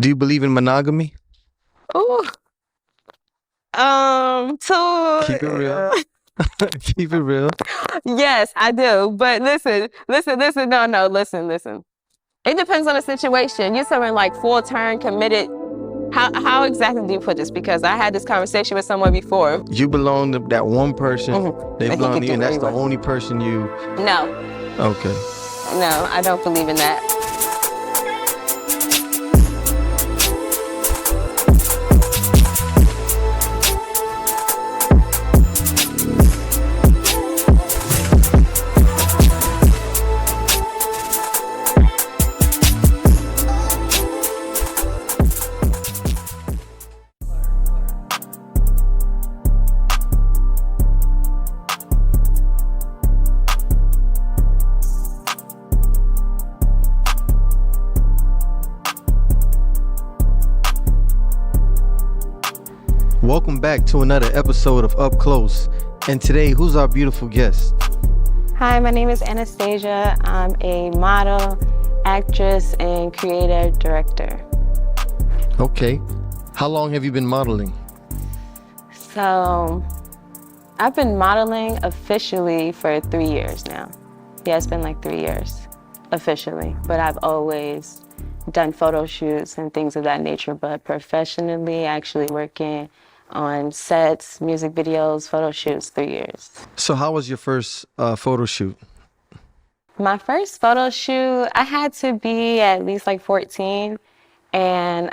Do you believe in monogamy? Ooh. Keep it real. To Keep it real. yes, I do. But listen. No. Listen. It depends on the situation. You're someone like full term committed. How exactly do you put this? Because I had this conversation with someone before. You belong to that one person. They That he belong could to you, do and what that's he the wants. only person you. No, Okay. no, I don't believe in that. Welcome back to another episode of Up Close. And today, who's our beautiful guest? Hi, my name is Anastasia. I'm a model, actress, and creative director. Okay. How long have you been modeling? So I've been modeling officially for 3 years now. Yeah, it's been like 3 years officially, but I've always done photo shoots and things of that nature, but professionally actually working on sets, music videos, photo shoots, 3 years. So, how was your first photo shoot? My first photo shoot, I had to be at least like 14, and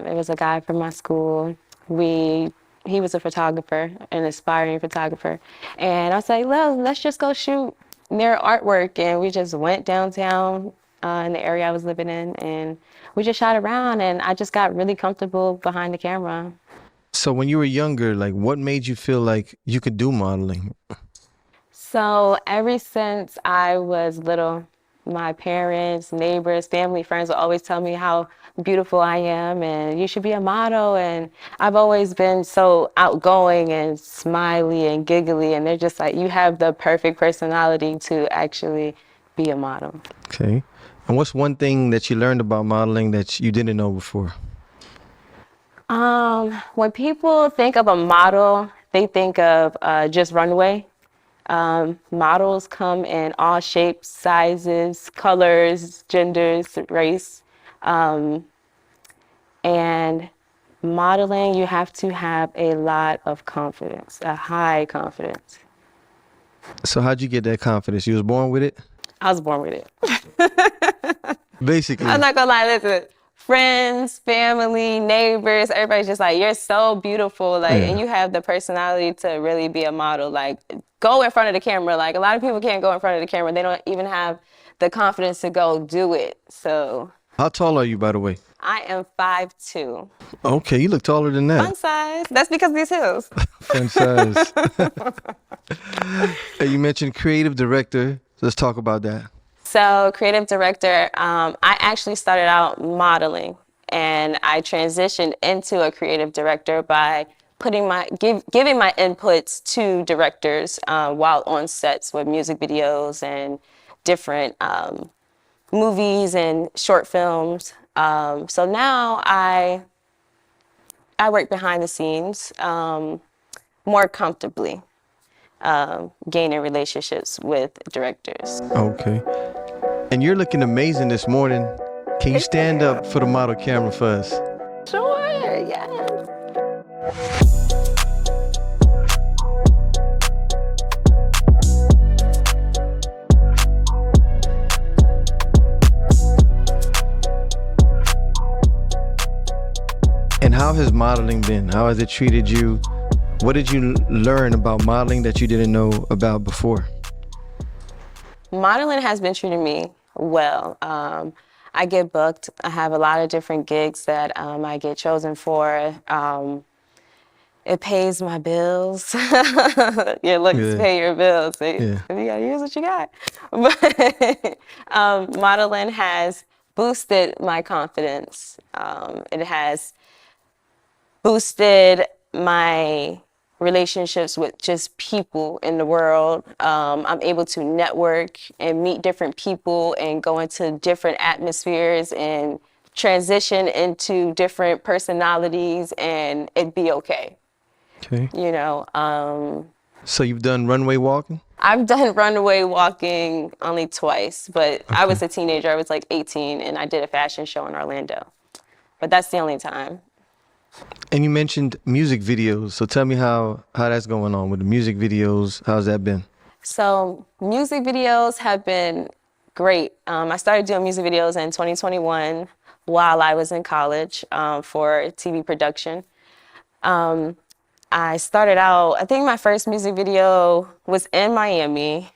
it was a guy from my school. He was a photographer, an aspiring photographer, and I was like, well, let's just go shoot their artwork, and we just went downtown in the area I was living in, and we just shot around, and I just got really comfortable behind the camera. So, when you were younger, like, what made you feel like you could do modeling? So ever since I was little, my parents, neighbors, family, friends would always tell me how beautiful I am and you should be a model. And I've always been so outgoing and smiley and giggly. And they're just like, you have the perfect personality to actually be a model. Okay. And what's one thing that you learned about modeling that you didn't know before? When people think of a model, they think of just runway. Models come in all shapes, sizes, colors, genders, race. Um, and modeling, you have to have a lot of confidence, a high confidence. So, how'd you get that confidence? You was born with it? I was born with it. I'm Basically. not gonna lie, listen. Friends, family, neighbors, everybody's just like, you're so beautiful, like, and Yeah. you have the personality to really be a model. Like, go in front of the camera. Like, a lot of people can't go in front of the camera. They don't even have the confidence to go do it. So, How tall are you, by the way? I am 5'2". Okay, you look taller than that. Fun size. That's because of these heels. Fun size. Hey, you mentioned creative director. Let's talk about that. So, creative director, I actually started out modeling and I transitioned into a creative director by giving my inputs to directors while on sets with music videos and different movies and short films. So now I work behind the scenes more comfortably, gaining relationships with directors. Okay. And you're looking amazing this morning. Can you stand up for the model camera for us? Sure, yes. And how has modeling been? How has it treated you? What did you learn about modeling that you didn't know about before? Modeling has been treating me well. I get booked. I have a lot of different gigs that I get chosen for. It pays my bills. Your looks Yeah. pay your bills. So you Yeah. gotta use what you got. But modeling has boosted my confidence. It has boosted my relationships with just people in the world. I'm able to network and meet different people and go into different atmospheres and transition into different personalities and it'd be okay. Okay. You know, So you've done runway walking? I've done runway walking only twice, but I was Okay. a teenager. I was like 18 and I did a fashion show in Orlando. But that's the only time. And you mentioned music videos. So tell me how that's going on with the music videos. How's that been? So music videos have been great. I started doing music videos in 2021 while I was in college for TV production. I started out, I think my first music video was in Miami.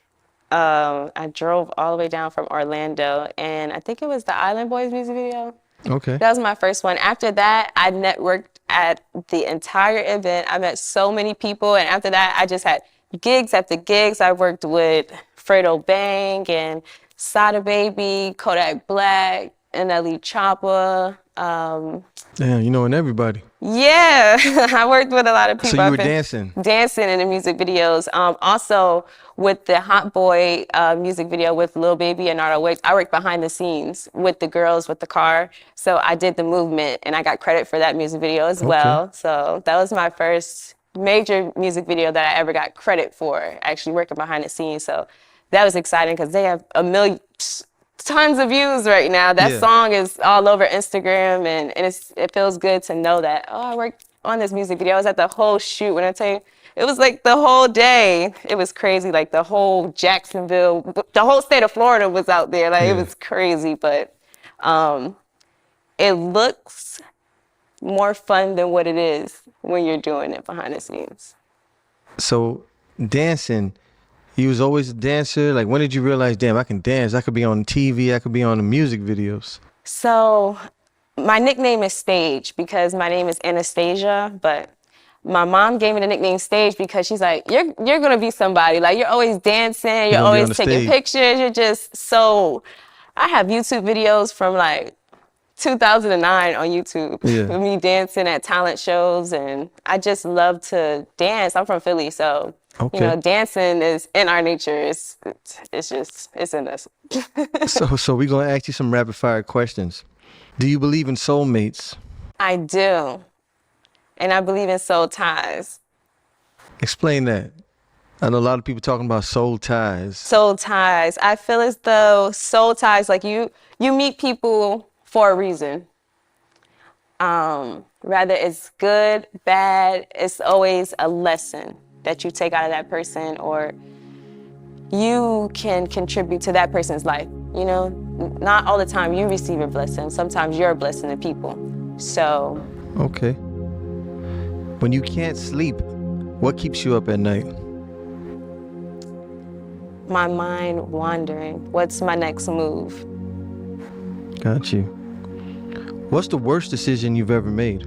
I drove all the way down from Orlando, and I think it was the Island Boys music video. Okay. That was my first one. After that, I networked at the entire event. I met so many people, and after that, I just had gigs after gigs. I worked with Fredo Bang and Sada Baby, Kodak Black, and Ellie Choppa. Damn, you knowing everybody. Yeah, I worked with a lot of people. So you I've were been dancing? dancing in the music videos. Also with the Hot Boy music video with Lil Baby and Nardo Wicks, I worked behind the scenes with the girls with the car. So I did the movement and I got credit for that music video as well. So that was my first major music video that I ever got credit for, actually working behind the scenes. So that was exciting because they have tons of views right now. That Yeah. song is all over Instagram, and it feels good to know that, oh, I worked on this music video. I was at the whole shoot. When I tell you, it was like the whole day. It was crazy. Like the whole Jacksonville, the whole state of Florida was out there. Like Yeah. it was crazy, but it looks more fun than what it is when you're doing it behind the scenes. So dancing, you was always a dancer. Like, when did you realize, damn, I can dance? I could be on TV. I could be on the music videos. So my nickname is Stage because my name is Anastasia, but my mom gave me the nickname Stage because she's like, you're gonna be somebody. Like, you're always dancing, you're gonna be on always the taking stage. pictures. You're just so. I have YouTube videos from like 2009 on YouTube Yeah. of me dancing at talent shows, and I just love to dance. I'm from Philly, so Okay. you know, dancing is in our nature. It's in us. So we're gonna ask you some rapid fire questions. Do you believe in soulmates? I do. And I believe in soul ties. Explain that. I know a lot of people talking about soul ties. Soul ties. I feel as though soul ties, like you meet people for a reason. Whether it's good, bad, it's always a lesson that you take out of that person, or you can contribute to that person's life. You know, not all the time you receive a blessing. Sometimes you're a blessing to people. So. Okay. When you can't sleep, what keeps you up at night? My mind wandering. What's my next move? Got you. What's the worst decision you've ever made?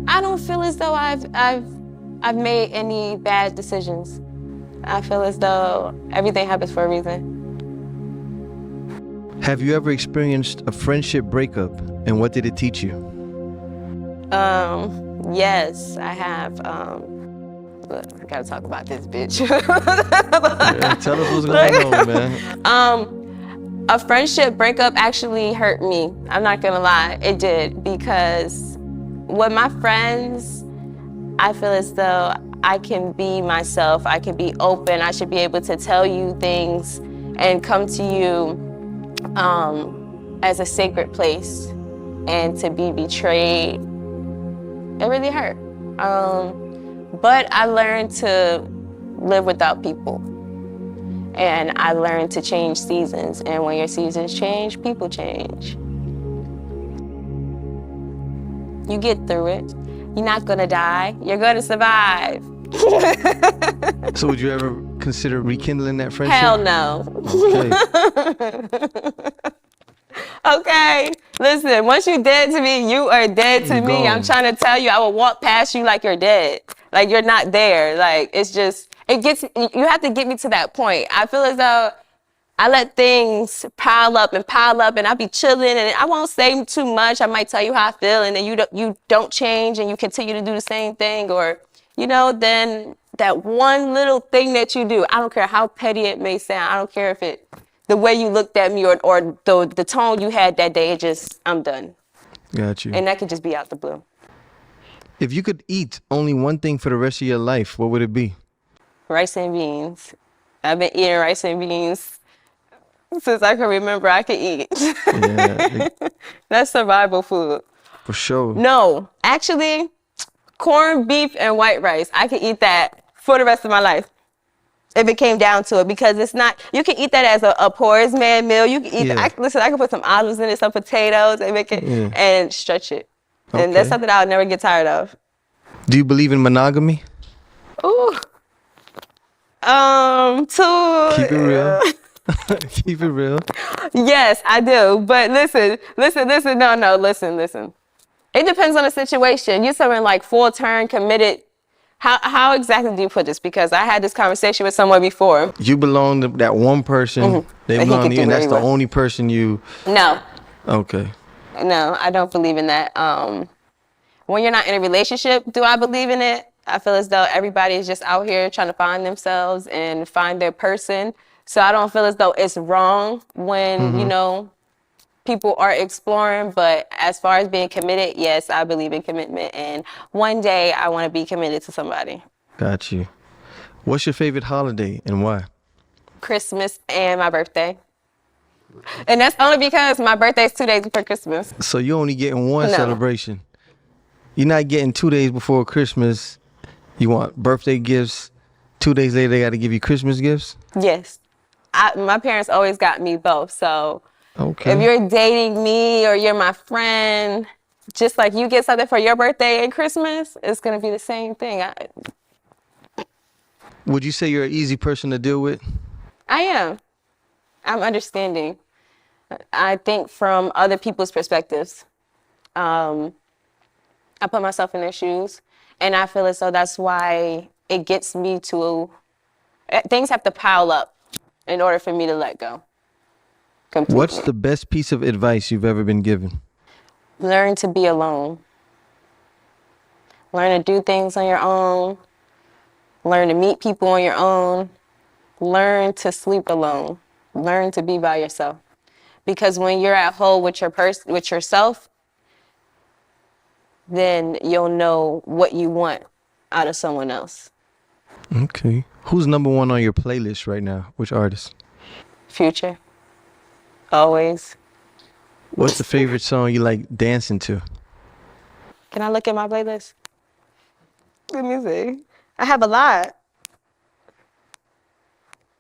I don't feel as though I've made any bad decisions. I feel as though everything happens for a reason. Have you ever experienced a friendship breakup, and what did it teach you? Yes, I have. Look, I gotta talk about this bitch. Yeah, tell us what's going on, man. A friendship breakup actually hurt me. I'm not gonna lie, it did, because with my friends, I feel as though I can be myself. I can be open. I should be able to tell you things and come to you as a sacred place. And to be betrayed, it really hurt. But I learned to live without people. And I learned to change seasons. And when your seasons change, people change. You get through it. You're not gonna die. You're gonna survive. So would you ever consider rekindling that friendship? Hell no. Okay. Okay, listen, once you're dead to me, you are dead to You're me. I'm gone. trying to tell you, I will walk past you like you're dead. Like you're not there. Like it's just, you have to get me to that point. I feel as though I let things pile up, and I be chilling, and I won't say too much. I might tell you how I feel, and then you don't change, and you continue to do the same thing, or, you know, then that one little thing that you do, I don't care how petty it may sound. I don't care if it the way you looked at me or the tone you had that day, I'm done. Got you. And that could just be out the blue. If you could eat only one thing for the rest of your life, what would it be? Rice and beans. I've been eating rice and beans since I can remember I could eat. Yeah, That's survival food. for sure. No, actually, corned beef and white rice. I could eat that for the rest of my life if it came down to it, because it's not, you can eat that as a porous man meal. You can eat Yeah. listen, I can put some olives in it, some potatoes, and make it and stretch it. And that's Okay. something I'll never get tired of. Do you believe in monogamy? Ooh. Keep it real. Keep it real. Yes, I do. But listen. No, listen. It depends on the situation. You're someone like full term committed. How exactly do you put this? Because I had this conversation with someone before. You belong to that one person. They And he belong could to do you, and that's the whatever. only person you. No, Okay. I don't believe in that. When you're not in a relationship, do I believe in it? I feel as though everybody is just out here trying to find themselves and find their person. So I don't feel as though it's wrong when, people are exploring. But as far as being committed, yes, I believe in commitment. And one day I want to be committed to somebody. Got you. What's your favorite holiday and why? Christmas and my birthday. And that's only because my birthday is 2 days before Christmas. So you only getting one No. celebration. You're not getting 2 days before Christmas. You want birthday gifts. 2 days later, they got to give you Christmas gifts. Yes. My parents always got me both. So Okay. if you're dating me or you're my friend, just like you get something for your birthday and Christmas, it's going to be the same thing. Would you say you're an easy person to deal with? I am. I'm understanding. I think from other people's perspectives. I put myself in their shoes, and I feel as though that's why it gets me to, things have to pile up in order for me to let go. Completely. What's the best piece of advice you've ever been given? Learn to be alone. Learn to do things on your own. Learn to meet people on your own. Learn to sleep alone. Learn to be by yourself. Because when you're at home with with yourself, then you'll know what you want out of someone else. Okay. Who's number one on your playlist right now? Which artist? Future. Always. What's the favorite song you like dancing to? Can I look at my playlist? Let me see. I have a lot.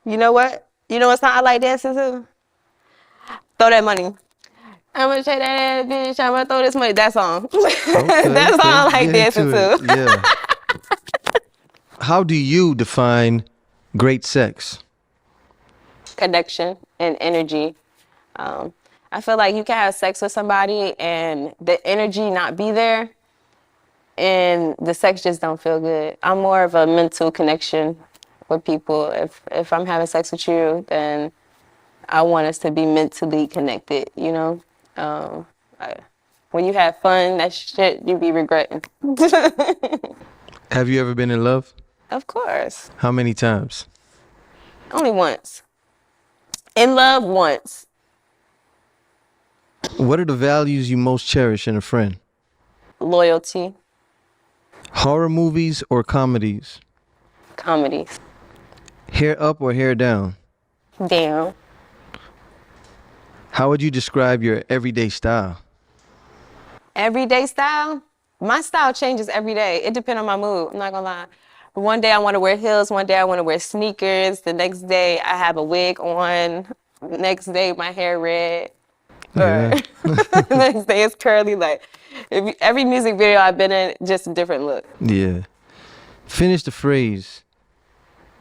You know what? You know what song I like dancing to? Throw That Money. I'm gonna shake that ass, bitch. I'm gonna throw this money. That song. Okay, That's all I like get dancing into to. it. Yeah. How do you define great sex? Connection and energy. I feel like you can have sex with somebody and the energy not be there, and the sex just don't feel good. I'm more of a mental connection with people. If I'm having sex with you, then I want us to be mentally connected, you know? When you have fun, that shit you be regretting. Have you ever been in love? Of course. How many times? Only once. In love once. What are the values you most cherish in a friend? Loyalty. Horror movies or comedies? Comedies. Hair up or hair down? Down. How would you describe your everyday style? Everyday style? My style changes every day. It depends on my mood. I'm not gonna lie. One day I want to wear heels. One day I want to wear sneakers. The next day I have a wig on. The next day my hair red. Yeah. The next day it's curly. Like every music video I've been in, just a different look. Yeah. Finish the phrase.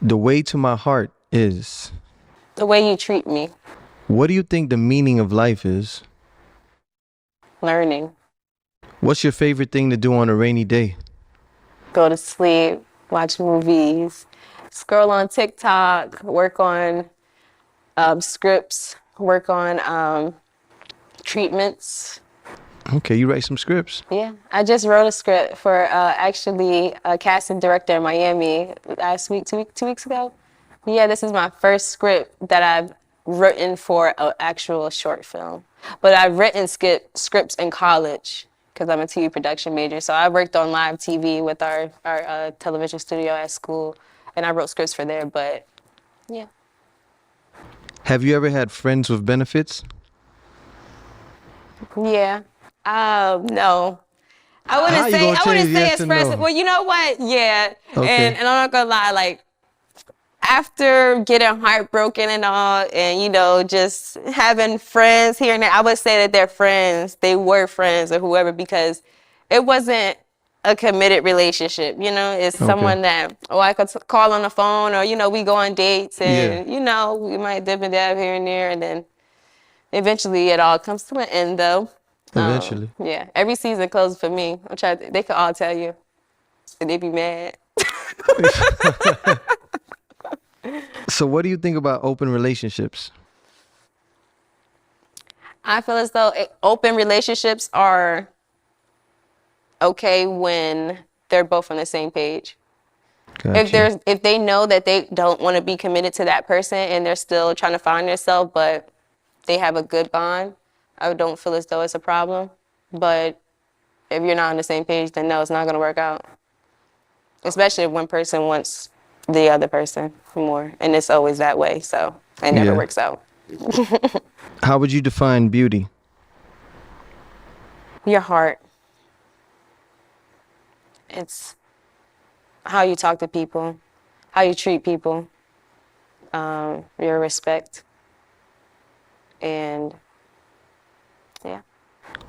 The way to my heart is. The way you treat me. What do you think the meaning of life is? Learning. What's your favorite thing to do on a rainy day? Go to sleep. Watch movies. Scroll on TikTok. Work on scripts. Work on treatments. Okay, you write some scripts. Yeah, I just wrote a script for actually a casting director in Miami last week, two weeks ago. Yeah, this is my first script that I've written for an actual short film. But I've written scripts in college because I'm a TV production major. So I worked on live TV with our television studio at school, and I wrote scripts for there. But yeah. Have you ever had friends with benefits? Yeah. No. How you gonna I wouldn't change say yes to expressive. no? Well, you know what? Yeah. Okay. And I'm not gonna lie, like after getting heartbroken and all, and just having friends here and there, I would say that they're friends. They were friends or whoever, because it wasn't a committed relationship. It's Okay. someone that I could call on the phone, or we go on dates, Yeah. and we might dip and dab here and there, and then eventually it all comes to an end, though. Eventually. Yeah, every season closes for me. They could all tell you, and they be mad. So what do you think about open relationships? I feel as though open relationships are okay when they're both on the same page. Gotcha. If they know that they don't want to be committed to that person and they're still trying to find themselves, but they have a good bond, I don't feel as though it's a problem. But if you're not on the same page, then no, it's not going to work out. Especially if one person wants the other person more, and it's always that way, so it never Yeah. works out. How would you define beauty? Your heart. It's how you talk to people, how you treat people, your respect, and yeah.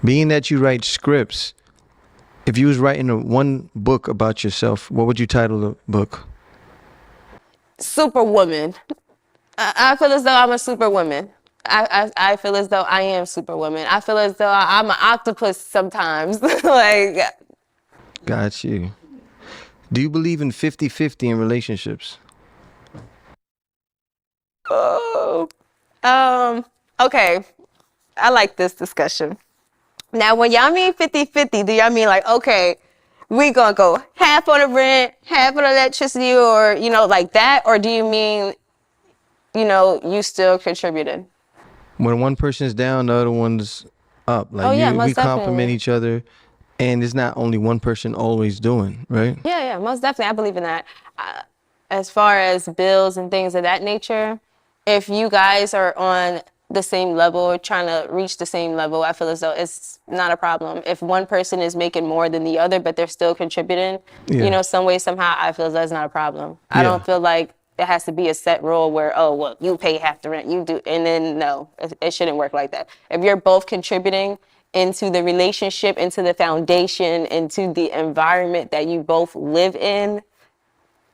Being that you write scripts, if you was writing one book about yourself, what would you title the book? Superwoman. I feel as though I'm a superwoman. I feel as though I am superwoman. I feel as though I'm an octopus sometimes. Like, Got you. Do you believe in 50-50 in relationships? oh, okay. I like this discussion. Now, when y'all mean 50-50, do y'all mean like, okay, we gonna go half on the rent, half on the electricity, or, like that? Or do you mean, you still contributing? When one person's down, the other one's up. Oh, Like yeah, we most complement definitely. each other, and it's not only one person always doing, right? Yeah, most definitely. I believe in that. As far as bills and things of that nature, if you guys are on the same level, trying to reach the same level, I feel as though it's not a problem. If one person is making more than the other, but they're still contributing, Yeah. some way, somehow, I feel as though it's not a problem. I Yeah. don't feel like it has to be a set rule where, oh, well, you pay half the rent, you do, and then no, it shouldn't work like that. If you're both contributing into the relationship, into the foundation, into the environment that you both live in,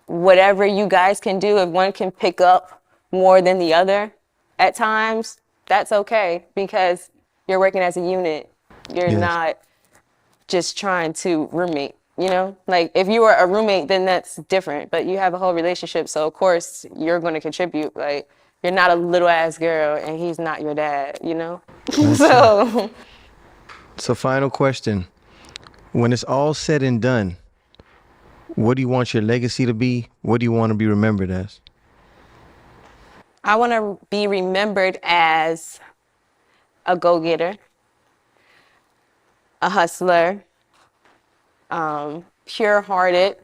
whatever you guys can do, if one can pick up more than the other at times, that's okay, because you're working as a unit. You're Yes. not just trying to roommate, Like if you were a roommate, then that's different, but you have a whole relationship. So of course you're going to contribute. Like you're not a little ass girl and he's not your dad. Gotcha. So So final question. When it's all said and done, what do you want your legacy to be? What do you want to be remembered as? I want to be remembered as a go-getter, a hustler, pure-hearted.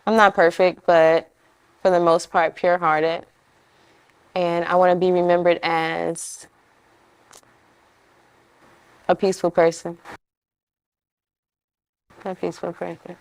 I'm not perfect, but for the most part, pure-hearted. And I want to be remembered as a peaceful person. A peaceful person.